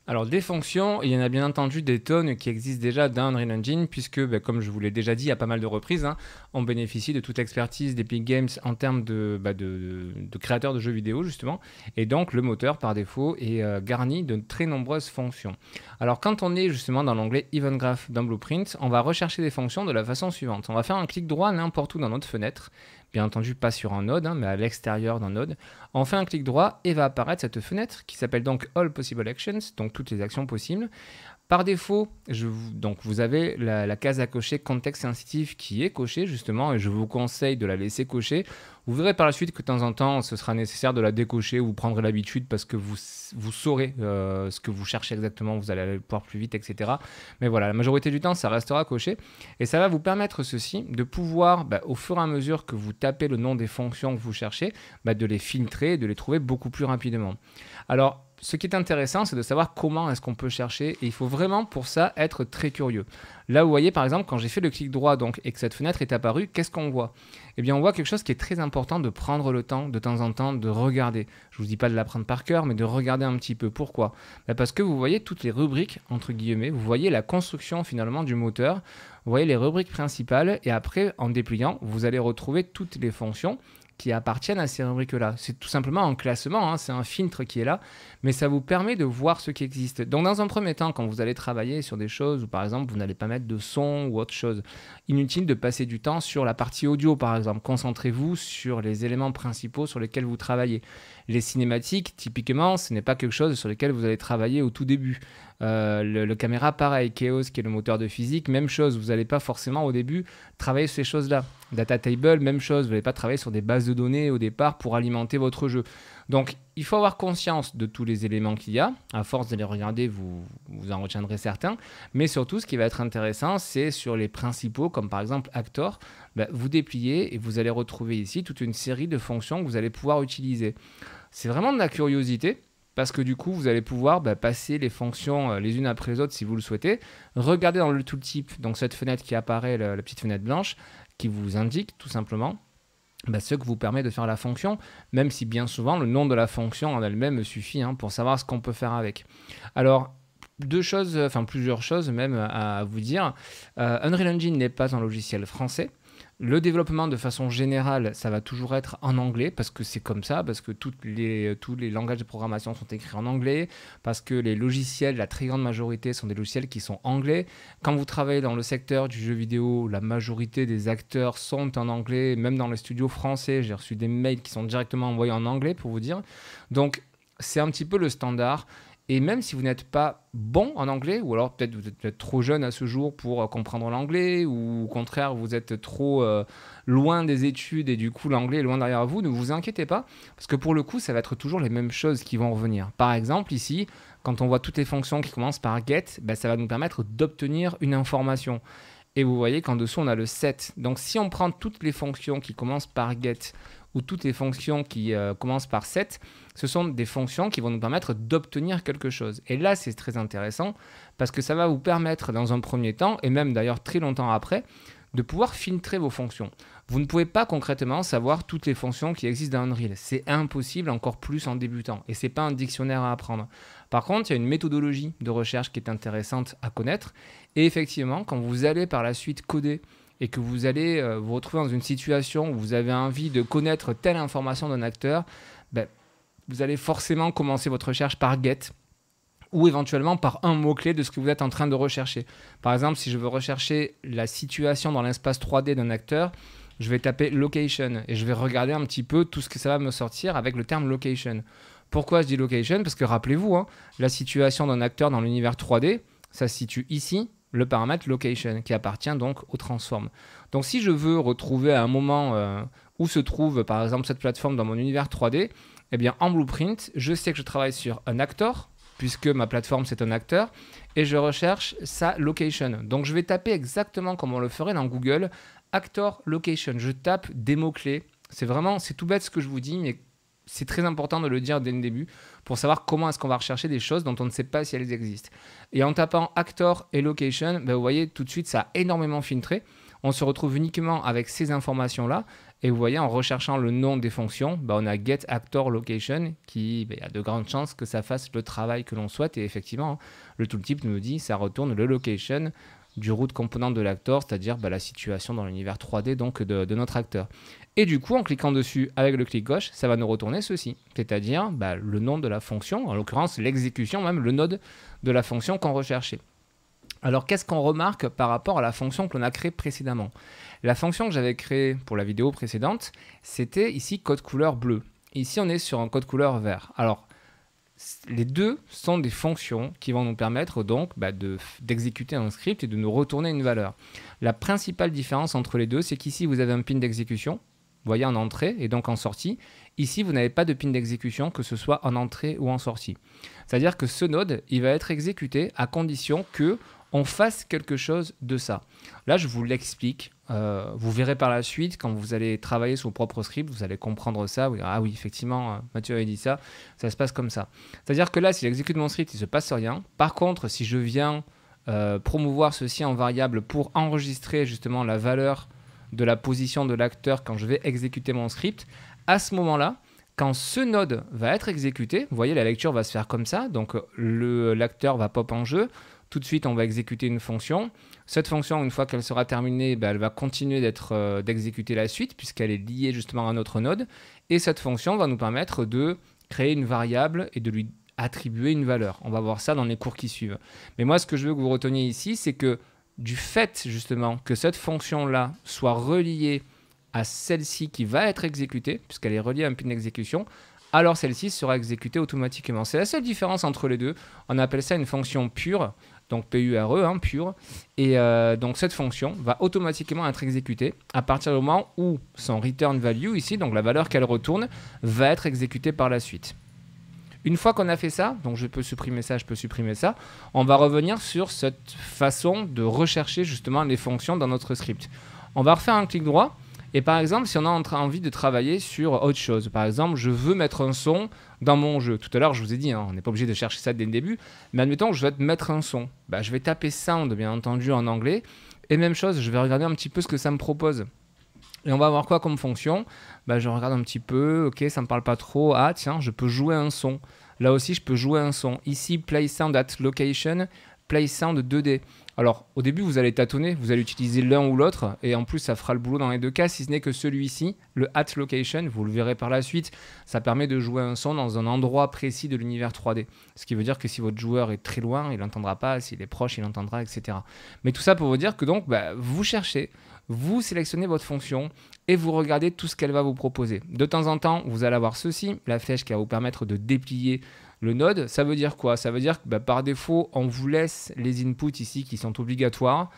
Alors des fonctions, il y en a bien entendu des tonnes qui existent déjà dans Unreal Engine puisque, comme je vous l'ai déjà dit à pas mal de reprises, hein, on bénéficie de toute l'expertise d'Epic Games en termes de créateurs de jeux vidéo justement. Et donc le moteur par défaut est garni de très nombreuses fonctions. Alors quand on est justement dans l'onglet Event Graph dans Blueprint, on va rechercher des fonctions de la façon suivante. On va faire un clic droit n'importe où dans notre fenêtre. Bien entendu pas sur un node, hein, mais à l'extérieur d'un node. On fait un clic droit et va apparaître cette fenêtre qui s'appelle donc All Possible Actions, donc toutes les actions possibles. Par défaut, donc vous avez la case à cocher contexte sensitive qui est cochée justement et je vous conseille de la laisser cocher. Vous verrez par la suite que de temps en temps ce sera nécessaire de la décocher ou vous prendrez l'habitude parce que vous saurez ce que vous cherchez exactement, vous allez aller pouvoir plus vite, etc. Mais voilà, la majorité du temps ça restera coché et ça va vous permettre ceci de pouvoir au fur et à mesure que vous tapez le nom des fonctions que vous cherchez, de les filtrer et de les trouver beaucoup plus rapidement. Alors, ce qui est intéressant, c'est de savoir comment est-ce qu'on peut chercher et il faut vraiment pour ça être très curieux. Là, vous voyez par exemple, quand j'ai fait le clic droit donc, et que cette fenêtre est apparue, qu'est-ce qu'on voit? Eh bien, on voit quelque chose qui est très important de prendre le temps de temps en temps de regarder. Je ne vous dis pas de l'apprendre par cœur, mais de regarder un petit peu. Pourquoi? Parce que vous voyez toutes les rubriques, entre guillemets, vous voyez la construction finalement du moteur, vous voyez les rubriques principales et après, en dépliant, vous allez retrouver toutes les fonctions qui appartiennent à ces rubriques-là. C'est tout simplement un classement, hein, c'est un filtre qui est là, mais ça vous permet de voir ce qui existe. Donc dans un premier temps, quand vous allez travailler sur des choses où par exemple vous n'allez pas mettre de son ou autre chose, inutile de passer du temps sur la partie audio par exemple. Concentrez-vous sur les éléments principaux sur lesquels vous travaillez. Les cinématiques, typiquement, ce n'est pas quelque chose sur lequel vous allez travailler au tout début. Le caméra, pareil, Chaos, qui est le moteur de physique, même chose, vous n'allez pas forcément au début travailler sur ces choses-là. Data Table, même chose, vous n'allez pas travailler sur des bases de données au départ pour alimenter votre jeu. Donc, il faut avoir conscience de tous les éléments qu'il y a. À force de les regarder, vous en retiendrez certains. Mais surtout, ce qui va être intéressant, c'est sur les principaux, comme par exemple Actor, vous dépliez et vous allez retrouver ici toute une série de fonctions que vous allez pouvoir utiliser. C'est vraiment de la curiosité. Parce que du coup, vous allez pouvoir passer les fonctions les unes après les autres si vous le souhaitez. Regardez dans le tooltip, donc cette fenêtre qui apparaît, la petite fenêtre blanche, qui vous indique tout simplement ce que vous permet de faire la fonction, même si bien souvent le nom de la fonction en elle-même suffit pour savoir ce qu'on peut faire avec. Alors, plusieurs choses même à vous dire. Unreal Engine n'est pas un logiciel français. Le développement de façon générale, ça va toujours être en anglais parce que c'est comme ça, parce que tous les langages de programmation sont écrits en anglais, parce que les logiciels, la très grande majorité sont des logiciels qui sont anglais. Quand vous travaillez dans le secteur du jeu vidéo, la majorité des acteurs sont en anglais, même dans les studios français, j'ai reçu des mails qui sont directement envoyés en anglais pour vous dire. Donc c'est un petit peu le standard. Et même si vous n'êtes pas bon en anglais, ou alors peut-être vous êtes trop jeune à ce jour pour comprendre l'anglais, ou au contraire vous êtes trop loin des études et du coup l'anglais est loin derrière vous, ne vous inquiétez pas, parce que pour le coup ça va être toujours les mêmes choses qui vont revenir. Par exemple ici, quand on voit toutes les fonctions qui commencent par get, ça va nous permettre d'obtenir une information. Et vous voyez qu'en dessous on a le set. Donc si on prend toutes les fonctions qui commencent par get, ou toutes les fonctions qui commencent par set, ce sont des fonctions qui vont nous permettre d'obtenir quelque chose. Et là, c'est très intéressant parce que ça va vous permettre dans un premier temps, et même d'ailleurs très longtemps après, de pouvoir filtrer vos fonctions. Vous ne pouvez pas concrètement savoir toutes les fonctions qui existent dans Unreal. C'est impossible, encore plus en débutant. Et ce n'est pas un dictionnaire à apprendre. Par contre, il y a une méthodologie de recherche qui est intéressante à connaître. Et effectivement, quand vous allez par la suite coder et que vous allez vous retrouver dans une situation où vous avez envie de connaître telle information d'un acteur, vous allez forcément commencer votre recherche par get ou éventuellement par un mot-clé de ce que vous êtes en train de rechercher. Par exemple, si je veux rechercher la situation dans l'espace 3D d'un acteur, je vais taper location et je vais regarder un petit peu tout ce que ça va me sortir avec le terme location. Pourquoi je dis location? Parce que rappelez-vous, la situation d'un acteur dans l'univers 3D, ça se situe ici, le paramètre location, qui appartient donc au transform. Donc si je veux retrouver à un moment où se trouve par exemple cette plateforme dans mon univers 3D, eh bien en Blueprint, je sais que je travaille sur un actor, puisque ma plateforme c'est un acteur, et je recherche sa location. Donc je vais taper exactement comme on le ferait dans Google, actor location. Je tape des mots-clés. C'est tout bête ce que je vous dis, mais c'est très important de le dire dès le début pour savoir comment est-ce qu'on va rechercher des choses dont on ne sait pas si elles existent. Et en tapant actor et location, vous voyez tout de suite ça a énormément filtré. on se retrouve uniquement avec ces informations-là. Et vous voyez, en recherchant le nom des fonctions, on a getActorLocation qui il y a de grandes chances que ça fasse le travail que l'on souhaite. Et effectivement, le tooltip nous dit ça retourne le location du root component de l'acteur, c'est-à-dire la situation dans l'univers 3D donc de notre acteur. Et du coup, en cliquant dessus avec le clic gauche, ça va nous retourner ceci, c'est-à-dire le nom de la fonction, en l'occurrence l'exécution, même le node de la fonction qu'on recherchait. Alors, qu'est-ce qu'on remarque par rapport à la fonction que l'on a créée précédemment? La fonction que j'avais créée pour la vidéo précédente, c'était ici code couleur bleu. Ici, on est sur un code couleur vert. Alors, les deux sont des fonctions qui vont nous permettre donc d'exécuter un script et de nous retourner une valeur. La principale différence entre les deux, c'est qu'ici, vous avez un pin d'exécution, vous voyez, en entrée et donc en sortie. Ici, vous n'avez pas de pin d'exécution, que ce soit en entrée ou en sortie. C'est-à-dire que ce node, il va être exécuté à condition que on fasse quelque chose de ça. Là, je vous l'explique. Vous verrez par la suite, quand vous allez travailler sur vos propres scripts, vous allez comprendre ça. Ah oui, effectivement, Mathieu avait dit ça. Ça se passe comme ça. C'est-à-dire que là, si j'exécute mon script, il ne se passe rien. Par contre, si je viens promouvoir ceci en variable pour enregistrer justement la valeur de la position de l'acteur quand je vais exécuter mon script, à ce moment-là, quand ce node va être exécuté, vous voyez, la lecture va se faire comme ça. Donc, l'acteur va pop en jeu. Tout de suite, on va exécuter une fonction. Cette fonction, une fois qu'elle sera terminée, elle va continuer d'exécuter la suite puisqu'elle est liée justement à notre node. Et cette fonction va nous permettre de créer une variable et de lui attribuer une valeur. On va voir ça dans les cours qui suivent. Mais moi, ce que je veux que vous reteniez ici, c'est que du fait justement que cette fonction-là soit reliée à celle-ci qui va être exécutée, puisqu'elle est reliée à un pin d'exécution, alors celle-ci sera exécutée automatiquement. C'est la seule différence entre les deux. On appelle ça une fonction pure, donc PURE, pure. Et donc cette fonction va automatiquement être exécutée à partir du moment où son return value ici, donc la valeur qu'elle retourne, va être exécutée par la suite. Une fois qu'on a fait ça, donc je peux supprimer ça, on va revenir sur cette façon de rechercher justement les fonctions dans notre script. On va refaire un clic droit. Et par exemple, si on a envie de travailler sur autre chose, par exemple, je veux mettre un son dans mon jeu. Tout à l'heure, je vous ai dit, on n'est pas obligé de chercher ça dès le début, mais admettons que je vais mettre un son. Je vais taper sound, bien entendu, en anglais. Et même chose, je vais regarder un petit peu ce que ça me propose. Et on va avoir quoi comme fonction? Je regarde un petit peu, ok, ça ne me parle pas trop. Ah tiens, je peux jouer un son. Là aussi, je peux jouer un son. Ici, play sound at location, play sound 2D. Alors, au début, vous allez tâtonner, vous allez utiliser l'un ou l'autre, et en plus, ça fera le boulot dans les deux cas, si ce n'est que celui-ci, le at location, vous le verrez par la suite, ça permet de jouer un son dans un endroit précis de l'univers 3D. Ce qui veut dire que si votre joueur est très loin, il n'entendra pas, s'il est proche, il entendra, etc. Mais tout ça pour vous dire que donc, vous cherchez, vous sélectionnez votre fonction, et vous regardez tout ce qu'elle va vous proposer. De temps en temps, vous allez avoir ceci, la flèche qui va vous permettre de déplier le node. Ça veut dire quoi? Ça veut dire que par défaut, on vous laisse les inputs ici qui sont obligatoires,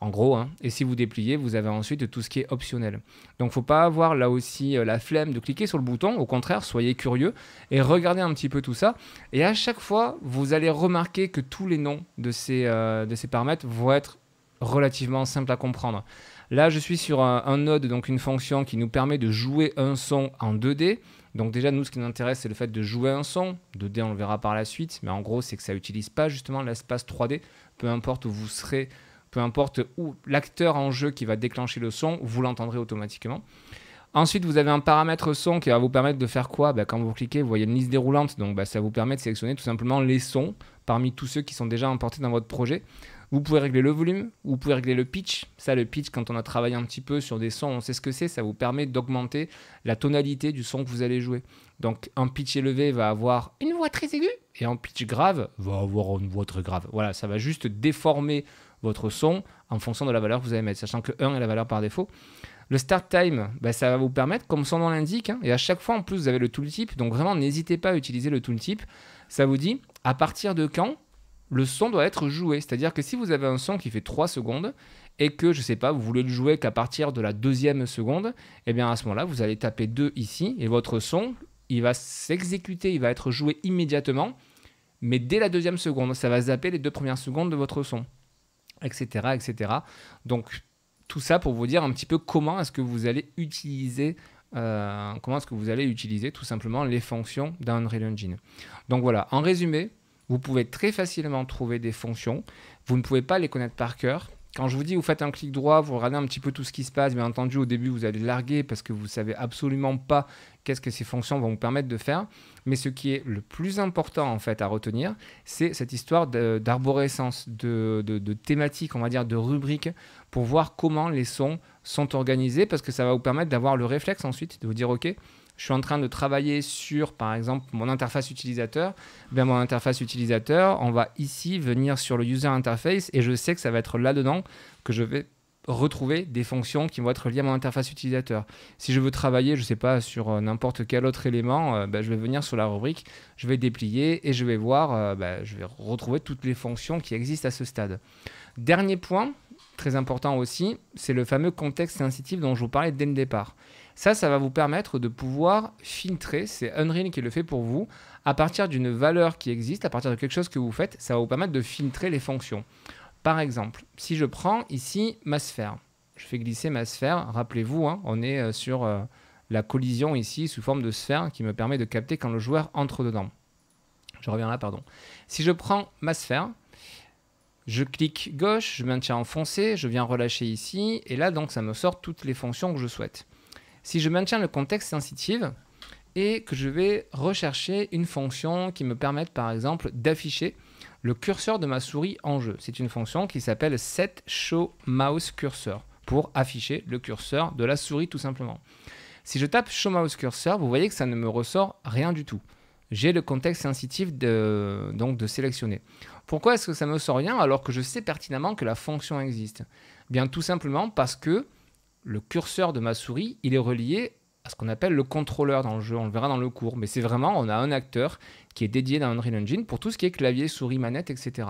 en gros, et si vous dépliez, vous avez ensuite tout ce qui est optionnel. Donc, il ne faut pas avoir là aussi la flemme de cliquer sur le bouton. Au contraire, soyez curieux et regardez un petit peu tout ça. Et à chaque fois, vous allez remarquer que tous les noms de ces paramètres vont être relativement simples à comprendre. Là, je suis sur un node, donc une fonction qui nous permet de jouer un son en 2D. Donc déjà, nous, ce qui nous intéresse, c'est le fait de jouer un son. 2D, on le verra par la suite. Mais en gros, c'est que ça n'utilise pas justement l'espace 3D. Peu importe où vous serez, peu importe où l'acteur en jeu qui va déclencher le son, vous l'entendrez automatiquement. Ensuite, vous avez un paramètre son qui va vous permettre de faire quoi? Quand vous cliquez, vous voyez une liste déroulante. Donc, ça vous permet de sélectionner tout simplement les sons parmi tous ceux qui sont déjà importés dans votre projet. Vous pouvez régler le volume, vous pouvez régler le pitch. Ça, le pitch, quand on a travaillé un petit peu sur des sons, on sait ce que c'est. Ça vous permet d'augmenter la tonalité du son que vous allez jouer. Donc, un pitch élevé va avoir une voix très aiguë et un pitch grave va avoir une voix très grave. Voilà, ça va juste déformer votre son en fonction de la valeur que vous allez mettre, sachant que 1 est la valeur par défaut. Le start time, ça va vous permettre, comme son nom l'indique, et à chaque fois, en plus, vous avez le tooltip. Donc, vraiment, n'hésitez pas à utiliser le tooltip. Ça vous dit à partir de quand le son doit être joué. C'est-à-dire que si vous avez un son qui fait 3 secondes et que, je ne sais pas, vous voulez le jouer qu'à partir de la 2e seconde, eh bien à ce moment-là, vous allez taper 2 ici et votre son, il va s'exécuter, il va être joué immédiatement, mais dès la 2e seconde. Ça va zapper les 2 premières secondes de votre son, etc., etc. Donc, tout ça pour vous dire un petit peu comment est-ce que vous allez utiliser tout simplement les fonctions d'Unreal Engine. Donc voilà, en résumé, vous pouvez très facilement trouver des fonctions. Vous ne pouvez pas les connaître par cœur. Quand je vous dis vous faites un clic droit, vous regardez un petit peu tout ce qui se passe, bien entendu au début vous allez larguer parce que vous ne savez absolument pas qu'est-ce que ces fonctions vont vous permettre de faire. Mais ce qui est le plus important en fait à retenir, c'est cette histoire d'arborescence, de thématique, on va dire, de rubrique, pour voir comment les sons sont organisés, parce que ça va vous permettre d'avoir le réflexe ensuite, de vous dire ok, je suis en train de travailler sur, par exemple, mon interface utilisateur. Bien, mon interface utilisateur, on va ici venir sur le user interface et je sais que ça va être là-dedans que je vais retrouver des fonctions qui vont être liées à mon interface utilisateur. Si je veux travailler, je ne sais pas, sur n'importe quel autre élément, je vais venir sur la rubrique, je vais déplier et je vais voir, je vais retrouver toutes les fonctions qui existent à ce stade. Dernier point, très important aussi, c'est le fameux contexte sensitif dont je vous parlais dès le départ. Ça va vous permettre de pouvoir filtrer, c'est Unreal qui le fait pour vous, à partir d'une valeur qui existe, à partir de quelque chose que vous faites, ça va vous permettre de filtrer les fonctions. Par exemple, si je prends ici ma sphère, je fais glisser ma sphère, rappelez-vous, hein, on est sur la collision ici sous forme de sphère qui me permet de capter quand le joueur entre dedans. Je reviens là, pardon. Si je prends ma sphère, je clique gauche, je maintiens enfoncé, je viens relâcher ici, et là donc ça me sort toutes les fonctions que je souhaite. Si je maintiens le contexte sensitive et que je vais rechercher une fonction qui me permette par exemple d'afficher le curseur de ma souris en jeu. C'est une fonction qui s'appelle setShowMouseCursor pour afficher le curseur de la souris tout simplement. Si je tape ShowMouseCursor, vous voyez que ça ne me ressort rien du tout. J'ai le contexte sensitif donc de sélectionner. Pourquoi est-ce que ça ne me sort rien alors que je sais pertinemment que la fonction existe? Bien tout simplement parce que le curseur de ma souris, il est relié à ce qu'on appelle le contrôleur dans le jeu. On le verra dans le cours. Mais c'est vraiment, on a un acteur qui est dédié dans Unreal Engine pour tout ce qui est clavier, souris, manette, etc.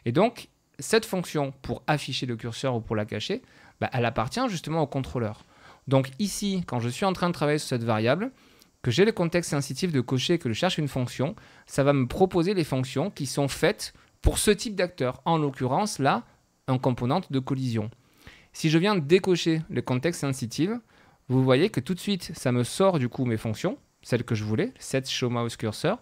Et donc, cette fonction pour afficher le curseur ou pour la cacher, elle appartient justement au contrôleur. Donc ici, quand je suis en train de travailler sur cette variable, que j'ai le contexte sensitif de cocher, que je cherche une fonction, ça va me proposer les fonctions qui sont faites pour ce type d'acteur. En l'occurrence, là, un composante de collision. Si je viens décocher le contexte sensitive, vous voyez que tout de suite, ça me sort du coup mes fonctions, celles que je voulais, setShowMouseCursor,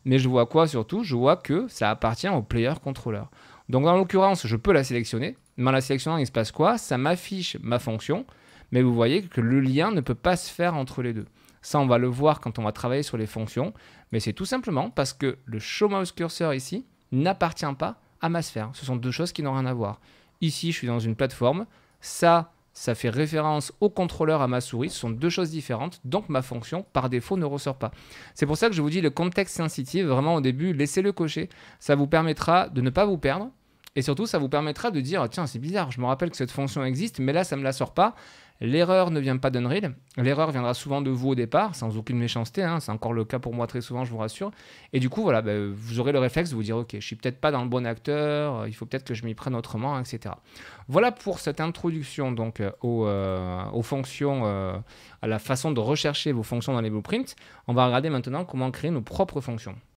mais je vois quoi surtout? Je vois que ça appartient au player controller. Donc en l'occurrence, je peux la sélectionner, mais en la sélectionnant, il se passe quoi? Ça m'affiche ma fonction, mais vous voyez que le lien ne peut pas se faire entre les deux. Ça, on va le voir quand on va travailler sur les fonctions, mais c'est tout simplement parce que le ShowMouseCursor ici n'appartient pas à ma sphère. Ce sont deux choses qui n'ont rien à voir. Ici, je suis dans une plateforme. Ça fait référence au contrôleur à ma souris. Ce sont deux choses différentes. Donc, ma fonction, par défaut, ne ressort pas. C'est pour ça que je vous dis le contexte sensitive, vraiment au début, laissez-le cocher. Ça vous permettra de ne pas vous perdre. Et surtout, ça vous permettra de dire, tiens, c'est bizarre, je me rappelle que cette fonction existe, mais là, ça ne me la sort pas. L'erreur ne vient pas d'Unreal. L'erreur viendra souvent de vous au départ, sans aucune méchanceté. Hein. C'est encore le cas pour moi très souvent, je vous rassure. Et du coup, voilà, vous aurez le réflexe de vous dire, ok, je suis peut-être pas dans le bon acteur, il faut peut-être que je m'y prenne autrement, etc. Voilà pour cette introduction donc aux fonctions, à la façon de rechercher vos fonctions dans les blueprints. On va regarder maintenant comment créer nos propres fonctions.